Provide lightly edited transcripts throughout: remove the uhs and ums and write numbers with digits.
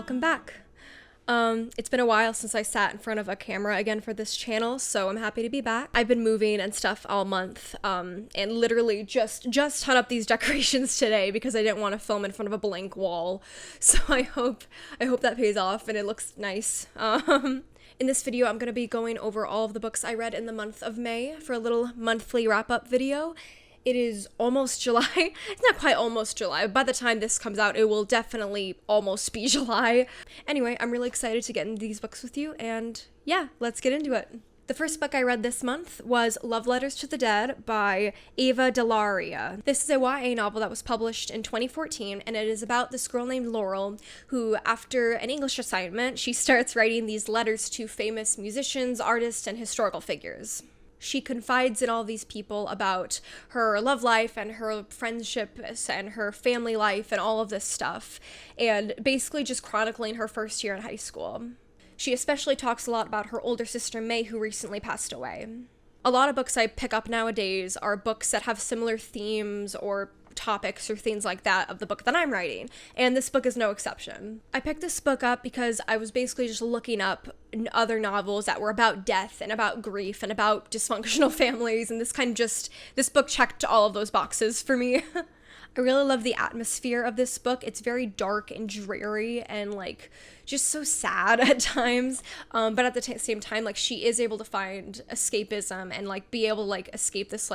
welcome back. It's been a while since I sat in front of a camera again for this channel, so I'm happy to be back. I've been moving and stuff all month, and literally just hung up these decorations today because I didn't want to film in front of a blank wall. So I hope that pays off and it looks nice. In this video, I'm going to be going over all of the books I read in the month of May for a little monthly wrap-up video. It is almost July. It's not quite almost July. By the time this comes out, it will definitely almost be July. Anyway, I'm really excited to get into these books with you, and yeah, let's get into it. The first book I read this month was Love Letters to the Dead by Ava DeLaria. This is a YA novel that was published in 2014, and it is about this girl named Laurel who, after an English assignment, she starts writing these letters to famous musicians, artists, and historical figures. She confides in all these people about her love life and her friendships and her family life and all of this stuff, and basically just chronicling her first year in high school. She especially talks a lot about her older sister May, who recently passed away. A lot of books I pick up nowadays are books that have similar themes or topics or things like that of the book that I'm writing, and this book is no exception. I picked this book up because I was basically just looking up other novels that were about death and about grief and about dysfunctional families, and this book checked all of those boxes for me. I really love the atmosphere of this book. It's very dark and dreary and just so sad at times, but at the same time, she is able to find escapism and be able to escape this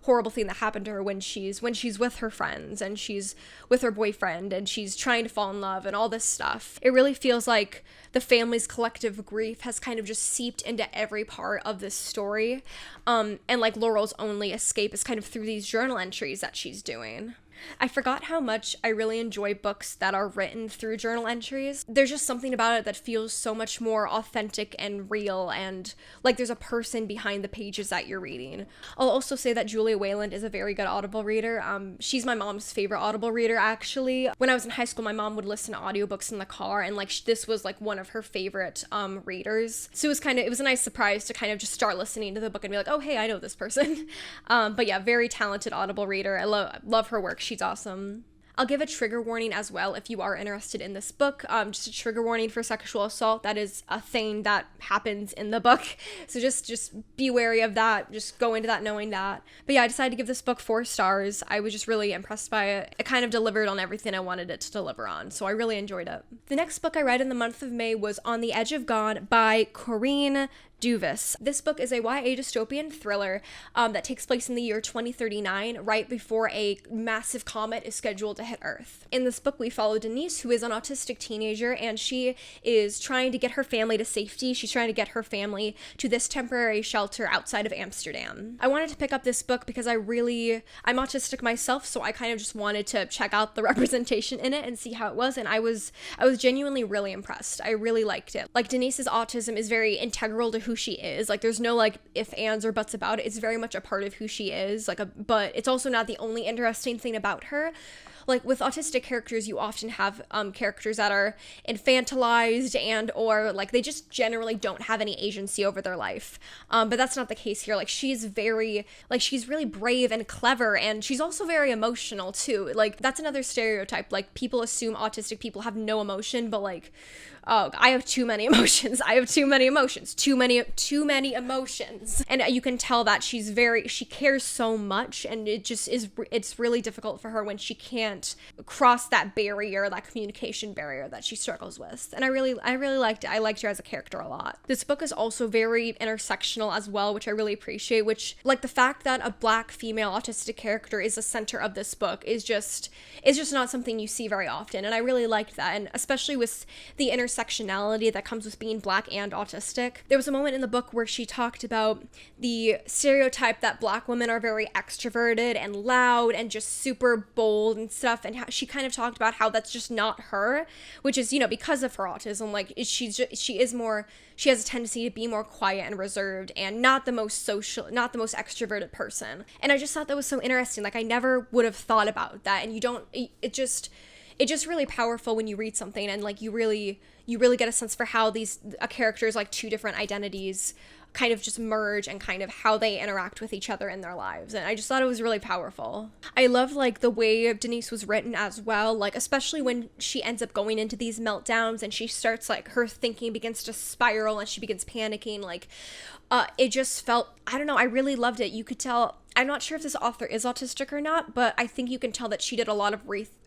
horrible thing that happened to her when she's with her friends and she's with her boyfriend and she's trying to fall in love and all this stuff. It really feels like the family's collective grief has kind of just seeped into every part of this story, and Laurel's only escape is kind of through these journal entries that she's doing. I forgot how much I really enjoy books that are written through journal entries. There's just something about it that feels so much more authentic and real, and there's a person behind the pages that you're reading. I'll also say that Julia Wayland is a very good Audible reader. She's my mom's favorite Audible reader, actually. When I was in high school, my mom would listen to audiobooks in the car, and this was one of her favorite readers. So it was a nice surprise to kind of just start listening to the book and be like, oh hey, I know this person. But yeah, very talented Audible reader. I love her work. She's awesome. I'll give a trigger warning as well if you are interested in this book. Just a trigger warning for sexual assault. That is a thing that happens in the book. So just be wary of that. Just go into that knowing that. But yeah, I decided to give this book 4 stars. I was just really impressed by it. It kind of delivered on everything I wanted it to deliver on. So I really enjoyed it. The next book I read in the month of May was On the Edge of God by Corinne Duvis. This book is a YA dystopian thriller that takes place in the year 2039, right before a massive comet is scheduled to hit Earth. In this book, we follow Denise, who is an autistic teenager, and she is trying to get her family to safety. She's trying to get her family to this temporary shelter outside of Amsterdam. I wanted to pick up this book because I'm autistic myself, so I kind of just wanted to check out the representation in it and see how it was, and I was genuinely really impressed. I really liked it. Denise's autism is very integral to who she is. There's no if, ands, or buts about it. It's very much a part of who she is, but it's also not the only interesting thing about her. With autistic characters, you often have characters that are infantilized and or they just generally don't have any agency over their life. But that's not the case here. She's really brave and clever, and she's also very emotional too. That's another stereotype. People assume autistic people have no emotion, but oh, I have too many emotions. I have too many emotions. Too many emotions. And you can tell that she cares so much, and it's really difficult for her when she can't cross that barrier, that communication barrier that she struggles with. And I really liked it. I liked her as a character a lot. This book is also very intersectional as well, which I really appreciate, which the fact that a Black female autistic character is the center of this book is just not something you see very often. And I really liked that. And especially with the intersectionality that comes with being Black and autistic. There was a moment in the book where she talked about the stereotype that Black women are very extroverted and loud and just super bold and stuff, and how she kind of talked about how that's just not her, which is, because of her autism. She has a tendency to be more quiet and reserved and not the most extroverted person. And I just thought that was so interesting. I never would have thought about that. And it's just really powerful when you read something and you really get a sense for how these characters, 2 different identities kind of just merge and kind of how they interact with each other in their lives. And I just thought it was really powerful. I love like the way Denise was written as well, like especially when she ends up going into these meltdowns and she starts like her thinking begins to spiral and she begins panicking. Like it just felt, I don't know, I really loved it. You could tell, I'm not sure if this author is autistic or not, but I think you can tell that she did a lot of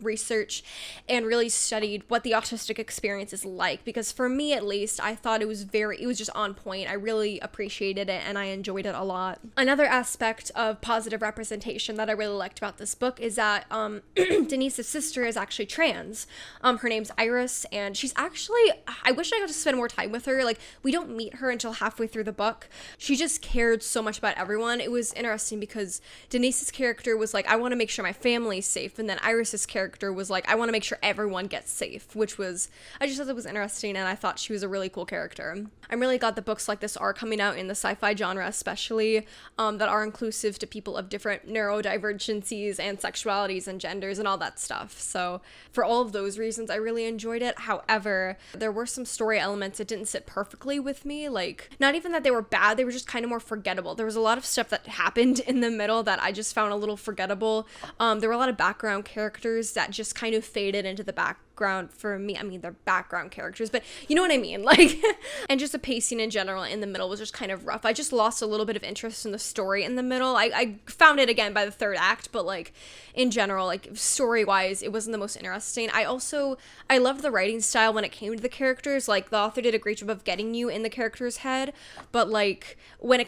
research and really studied what the autistic experience is like, because for me at least, I thought it was just on point. I really appreciated it and I enjoyed it a lot. Another aspect of positive representation that I really liked about this book is that Denise's sister is actually trans. Her name's Iris, and she's actually, I wish I got to spend more time with her. Like, we don't meet her until halfway through the book. She just cared so much about everyone. It was interesting because Denise's character was like, I want to make sure my family's safe, and then Iris's character was like, I want to make sure everyone gets safe, which was, I just thought it was interesting, and I thought she was a really cool character. I'm really glad that books like this are coming out in the sci-fi genre, especially that are inclusive to people of different neurodivergencies and sexualities and genders and all that stuff. So for all of those reasons, I really enjoyed it. However, there were some story elements that didn't sit perfectly with me. Like, not even that they were bad, they were just kind of more forgettable. There was a lot of stuff that happened in the middle that I just found a little forgettable. There were a lot of background characters that just kind of faded into the background for me. I mean, they're background characters, but you know what I mean? Like, and just the pacing in general in the middle was just kind of rough. I just lost a little bit of interest in the story in the middle. I found it again by the third act, but like in general, like story-wise, it wasn't the most interesting. I loved the writing style when it came to the characters. Like, the author did a great job of getting you in the character's head, but like when it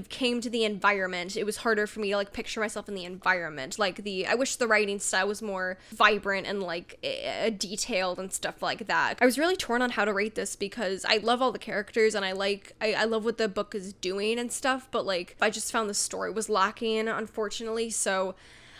came to the environment, it was harder for me to like picture myself in the environment. Like, I wish the writing style was more vibrant and like detailed and stuff like that. I was really torn on how to rate this because I love all the characters and I love what the book is doing and stuff, but like I just found the story was lacking, unfortunately. So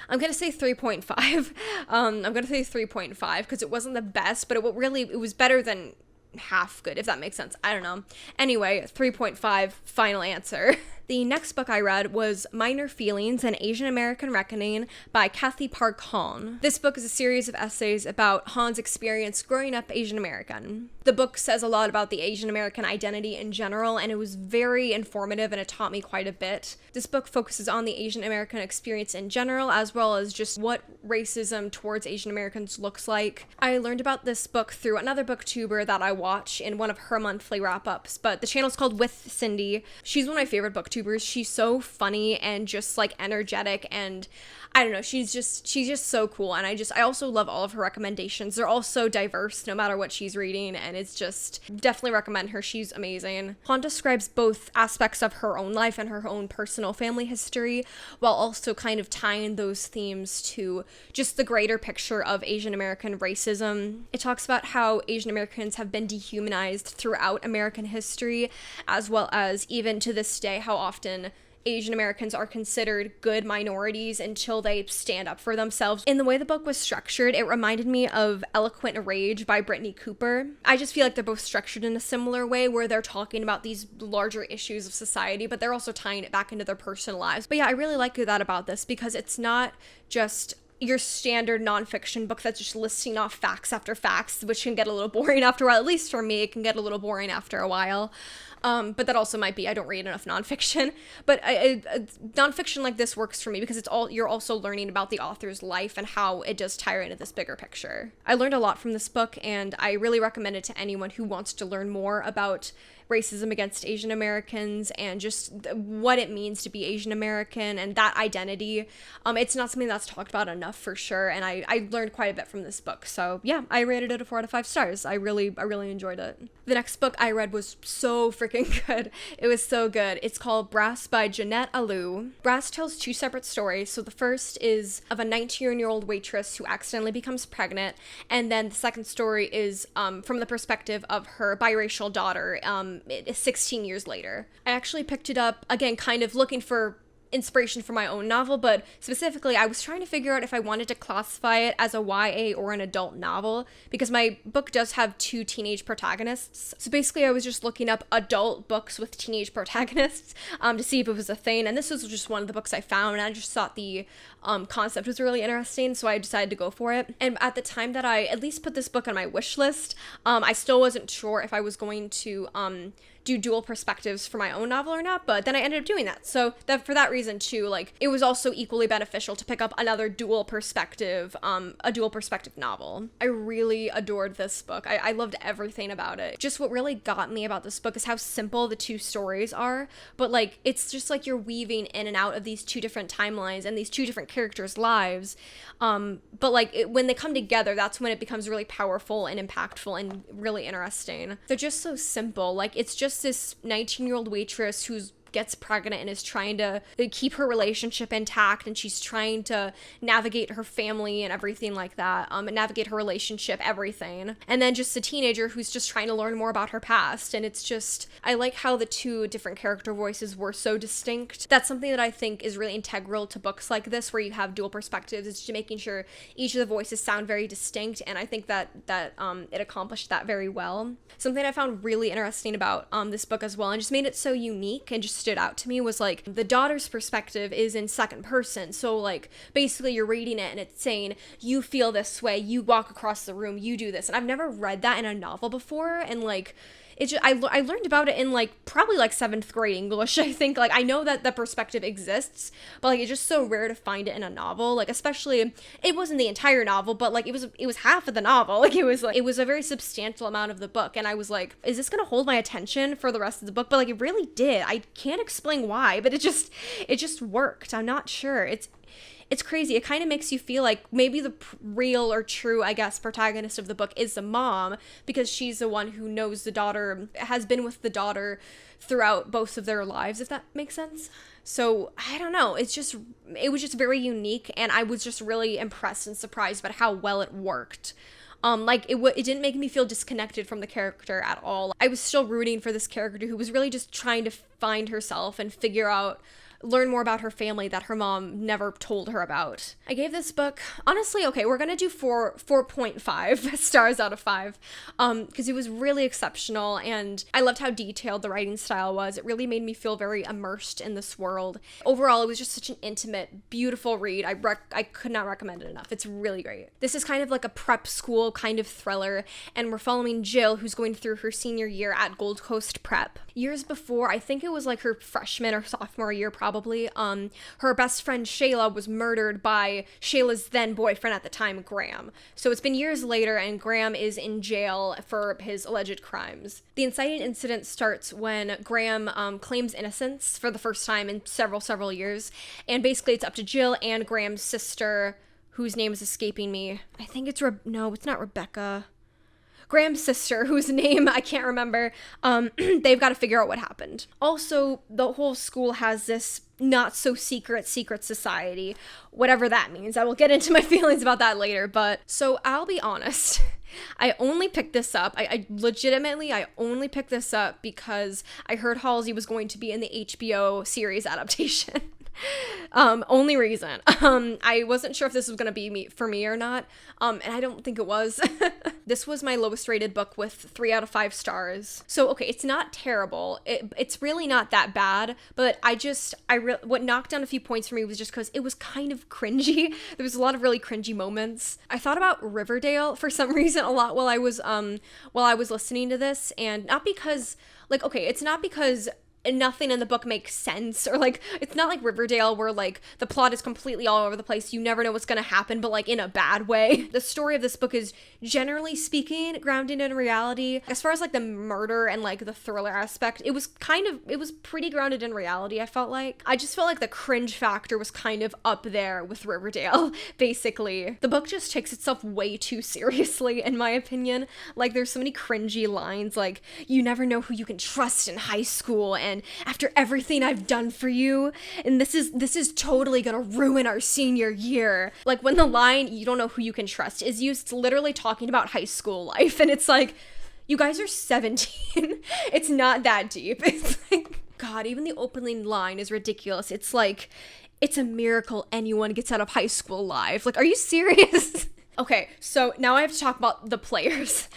I'm gonna say 3.5. I'm gonna say 3.5 because it wasn't the best, but it was better than half good, if that makes sense. I don't know. Anyway, 3.5, final answer. The next book I read was Minor Feelings, An Asian American Reckoning by Kathy Park Hahn. This book is a series of essays about Hahn's experience growing up Asian American. The book says a lot about the Asian American identity in general, and it was very informative and it taught me quite a bit. This book focuses on the Asian American experience in general, as well as just what racism towards Asian Americans looks like. I learned about this book through another booktuber that I watch in one of her monthly wrap-ups, but the channel's called With Cindy. She's one of my favorite booktubers. She's so funny and just like energetic, and I don't know, she's just so cool, and I also love all of her recommendations. They're all so diverse no matter what she's reading, and it's just definitely recommend her. She's amazing. Han describes both aspects of her own life and her own personal family history, while also kind of tying those themes to just the greater picture of Asian American racism. It talks about how Asian Americans have been dehumanized throughout American history, as well as even to this day how often Asian Americans are considered good minorities until they stand up for themselves. In the way the book was structured, it reminded me of Eloquent Rage by Brittany Cooper. I just feel like they're both structured in a similar way, where they're talking about these larger issues of society, but they're also tying it back into their personal lives. But yeah, I really like that about this, because it's not just your standard nonfiction book that's just listing off facts after facts, which can get a little boring after a while. At least for me, it can get a little boring after a while. But that also might be I don't read enough nonfiction. But nonfiction like this works for me because you're also learning about the author's life and how it does tie into this bigger picture. I learned a lot from this book, and I really recommend it to anyone who wants to learn more about racism against Asian Americans and just what it means to be Asian American and that identity. It's not something that's talked about enough for sure, and I learned quite a bit from this book. So yeah, I rated it a 4 out of 5 stars. I really enjoyed it. The next book I read was so freaking good. It was so good. It's called Brass by Jeanette Alou. Brass tells 2 separate stories. So the first is of a 19-year-old waitress who accidentally becomes pregnant, and then the second story is from the perspective of her biracial daughter 16 years later. I actually picked it up, again, kind of looking for inspiration for my own novel, but specifically I was trying to figure out if I wanted to classify it as a YA or an adult novel, because my book does have 2 teenage protagonists. So basically I was just looking up adult books with teenage protagonists to see if it was a thing, and this was just one of the books I found, and I just thought the concept was really interesting, so I decided to go for it. And at the time that I at least put this book on my wish list, I still wasn't sure if I was going to do dual perspectives for my own novel or not, but then I ended up doing that. So that for that reason too, like it was also equally beneficial to pick up another dual perspective, a dual perspective novel. I really adored this book. I loved everything about it. Just what really got me about this book is how simple the two stories are, but like it's just like you're weaving in and out of these two different timelines and these two different characters' lives. But like when they come together, that's when it becomes really powerful and impactful and really interesting. They're just so simple. Like it's just this 19-year-old waitress who's gets pregnant and is trying to keep her relationship intact, and she's trying to navigate her family and everything like that, and navigate her relationship, everything. And then just a teenager who's just trying to learn more about her past. And it's just, I like how the two different character voices were so distinct. That's something that I think is really integral to books like this, where you have dual perspectives, is just making sure each of the voices sound very distinct. And I think that it accomplished that very well. Something I found really interesting about this book as well, and just made it so unique and just stood out to me, was like the daughter's perspective is in second person. So like basically you're reading it and it's saying, you feel this way, you walk across the room, you do this. And I've never read that in a novel before, and like it's just, I learned about it in like probably like 7th grade English, I think. Like I know that the perspective exists, but like it's just so rare to find it in a novel. Like especially, it wasn't the entire novel, but like it was half of the novel. Like it was a very substantial amount of the book, and I was like, is this gonna hold my attention for the rest of the book? But like it really did. I can't explain why, but it just worked. I'm not sure. It's crazy. It kind of makes you feel like maybe the real or true, I guess, protagonist of the book is the mom, because she's the one who knows the daughter, has been with the daughter throughout both of their lives, if that makes sense. So I don't know. It was just very unique, and I was just really impressed and surprised by how well it worked. Like it didn't make me feel disconnected from the character at all. I was still rooting for this character who was really just trying to find herself and learn more about her family that her mom never told her about. I gave this book, honestly, okay, we're gonna do 4.5 stars out of 5, because it was really exceptional, and I loved how detailed the writing style was. It really made me feel very immersed in this world. Overall, it was just such an intimate, beautiful read. I could not recommend it enough. It's really great. This is kind of like a prep school kind of thriller, and we're following Jill, who's going through her senior year at Gold Coast Prep. Years before, I think it was like her freshman or sophomore year probably, her best friend Shayla was murdered by Shayla's then boyfriend at the time, Graham. So it's been years later, and Graham is in jail for his alleged crimes. The inciting incident starts when Graham claims innocence for the first time in several years, and basically it's up to Jill and Graham's sister, whose name is escaping me. I think it's it's not Rebecca. Graham's sister, whose name I can't remember. They've got to figure out what happened. Also, the whole school has this not so secret society, whatever that means. I will get into my feelings about that later, but so I'll be honest. I only picked this up. I legitimately only picked this up because I heard Halsey was going to be in the HBO series adaptation. Only reason. I wasn't sure if this was gonna be for me or not, and I don't think it was. This was my lowest rated book with 3 out of 5 stars. So okay, it's not terrible. It's really not that bad, but what knocked down a few points for me was just because it was kind of cringy. There was a lot of really cringy moments. I thought about Riverdale for some reason a lot while I was listening to this, and not because it's not because nothing in the book makes sense, or like it's not like Riverdale where like the plot is completely all over the place, you never know what's gonna happen, but like in a bad way. The story of this book is generally speaking grounded in reality. As far as like the murder and like the thriller aspect, it was pretty grounded in reality. I just felt like the cringe factor was kind of up there with Riverdale. Basically, the book just takes itself way too seriously, in my opinion. Like there's so many cringy lines, like you never know who you can trust in high school, and after everything I've done for you, and this is totally gonna ruin our senior year. Like when the line, you don't know who you can trust, is used literally talking about high school life, and it's like, you guys are 17. It's not that deep. It's like, God, even the opening line is ridiculous. It's like, it's a miracle anyone gets out of high school alive. Like, are you serious? Okay, so now I have to talk about the players,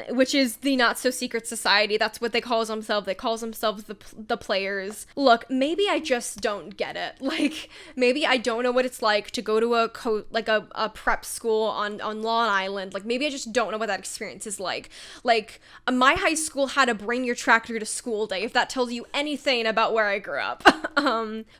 which is the not so secret society. That's what they call themselves. They call themselves the players. Look, maybe I just don't get it. Like, maybe I don't know what it's like to go to a prep school on Long Island. Like, maybe I just don't know what that experience is like. Like, my high school had a bring your tractor to school day, if that tells you anything about where I grew up.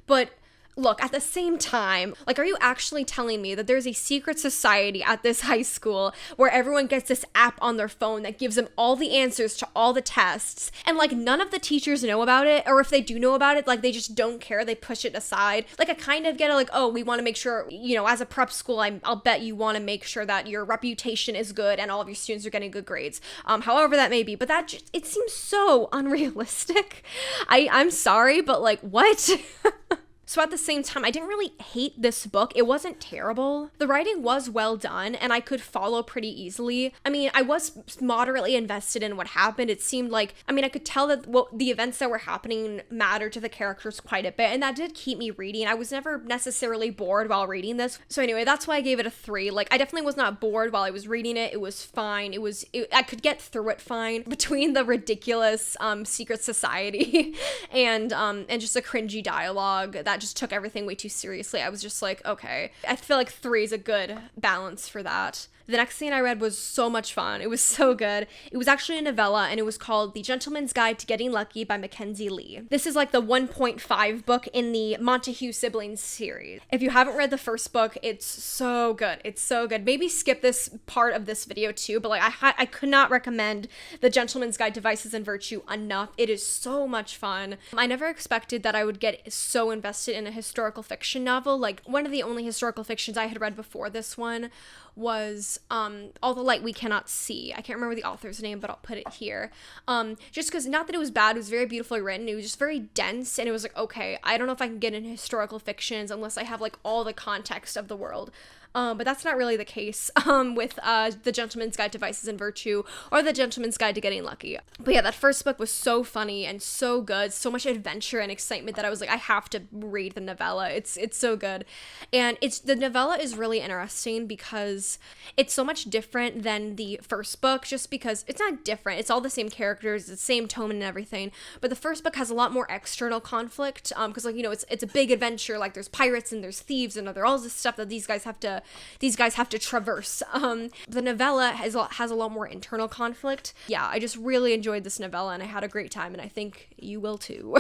But look, at the same time, like, are you actually telling me that there's a secret society at this high school where everyone gets this app on their phone that gives them all the answers to all the tests, and, like, none of the teachers know about it, or if they do know about it, like, they just don't care, they push it aside? Like, I kind of get it, like, oh, we want to make sure, you know, as a prep school, I'll bet you want to make sure that your reputation is good and all of your students are getting good grades, however that may be, but that just, it seems so unrealistic. I'm sorry, but, like, what? So at the same time, I didn't really hate this book. It wasn't terrible. The writing was well done, and I could follow pretty easily. I mean, I was moderately invested in what happened. It seemed like, I mean, I could tell that the events that were happening mattered to the characters quite a bit, and that did keep me reading. I was never necessarily bored while reading this. So anyway, that's why I gave it a 3. Like, I definitely was not bored while I was reading it. It was fine. I could get through it fine. Between the ridiculous secret society and just a cringy dialogue that just took everything way too seriously, I was just like, okay. I feel like 3 is a good balance for that. The next thing I read was so much fun. It was so good. It was actually a novella, and it was called The Gentleman's Guide to Getting Lucky by Mackenzie Lee. This is like the 1.5 book in the Montague siblings series. If you haven't read the first book, it's so good. It's so good. Maybe skip this part of this video too, but like I could not recommend The Gentleman's Guide to Vices and Virtue enough. It is so much fun. I never expected that I would get so invested in a historical fiction novel. Like, one of the only historical fictions I had read before this one was All the Light We Cannot See. I can't remember the author's name, but I'll put it here. Just because, not that it was bad, it was very beautifully written, it was just very dense, and it was like, okay, I don't know if I can get into historical fictions unless I have like all the context of the world. But that's not really the case with The Gentleman's Guide to Vices and Virtue or The Gentleman's Guide to Getting Lucky. But yeah, that first book was so funny and so good, so much adventure and excitement that I was like, I have to read the novella. It's so good. And the novella is really interesting because it's so much different than the first book, just because it's not different. It's all the same characters, the same tone and everything. But the first book has a lot more external conflict because, like, you know, it's a big adventure. Like, there's pirates and there's thieves and there's all this stuff that these guys have to traverse. The novella has a lot more internal conflict. Yeah, I just really enjoyed this novella, and I had a great time, and I think you will too.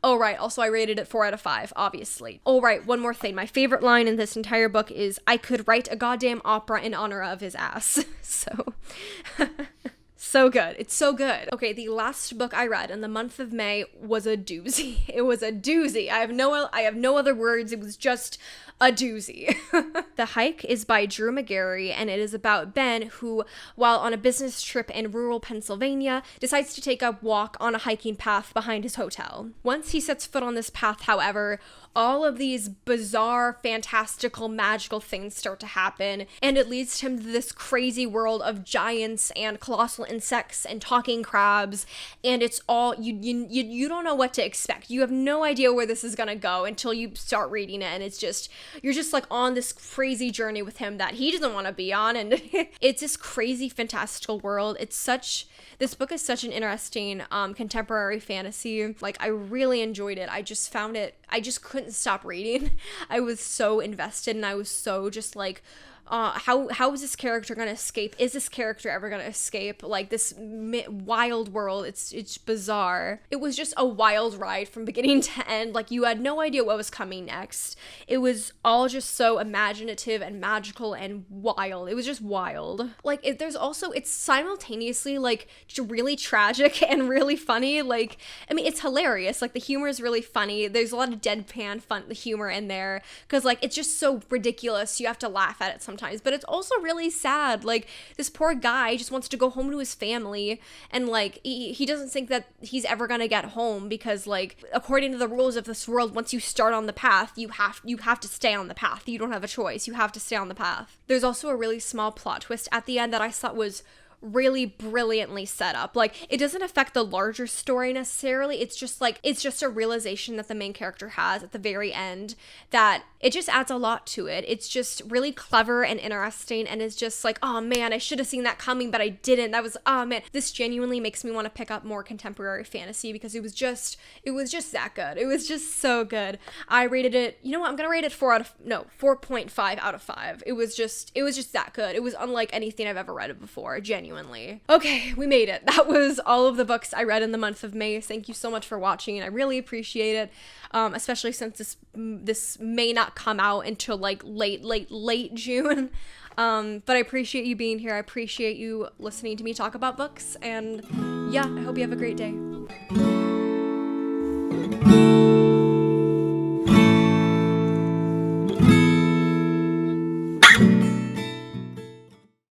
Oh, right. Also, I rated it 4 out of 5, obviously. Oh, right. One more thing. My favorite line in this entire book is, I could write a goddamn opera in honor of his ass. So... So good. It's so good. Okay, the last book I read in the month of May was a doozy. It was a doozy. I have no other words. It was just a doozy. The Hike is by Drew McGarry, and it is about Ben, who, while on a business trip in rural Pennsylvania, decides to take a walk on a hiking path behind his hotel. Once he sets foot on this path, however, all of these bizarre, fantastical, magical things start to happen, and it leads him to this crazy world of giants and colossal insects and talking crabs, and it's all, you don't know what to expect. You have no idea where this is gonna go until you start reading it, and it's just, you're just like on this crazy journey with him that he doesn't want to be on, and it's this crazy, fantastical world. This book is such an interesting contemporary fantasy. Like, I really enjoyed it. I just couldn't stop reading. I was so invested, and I was so just like, how is this character gonna escape? Is this character ever gonna escape? Like, this wild world, it's bizarre. It was just a wild ride from beginning to end. Like, you had no idea what was coming next. It was all just so imaginative and magical and wild. It was just wild. Like, it's simultaneously like really tragic and really funny. Like, I mean, it's hilarious. Like, the humor is really funny. There's a lot of deadpan fun humor in there because, like, it's just so ridiculous. You have to laugh at it sometimes. But it's also really sad. Like, this poor guy just wants to go home to his family, and like he doesn't think that he's ever gonna get home because, like, according to the rules of this world, once you start on the path, you have to stay on the path. You don't have a choice. You have to stay on the path. There's also a really small plot twist at the end that I thought was really brilliantly set up. Like, it doesn't affect the larger story necessarily. It's just like, it's just a realization that the main character has at the very end that it just adds a lot to it. It's just really clever and interesting, and it's just like, oh man, I should have seen that coming, but I didn't. That was, oh man, this genuinely makes me want to pick up more contemporary fantasy because it was just that good. It was just so good. I rated it, you know what, I'm gonna rate it 4.5 out of 5. It was just that good. It was unlike anything I've ever read before, genuinely. Okay, we made it. That was all of the books I read in the month of May. Thank you so much for watching, and I really appreciate it, especially since this may not come out until like late June. But I appreciate you being here. I appreciate you listening to me talk about books, and yeah, I hope you have a great day.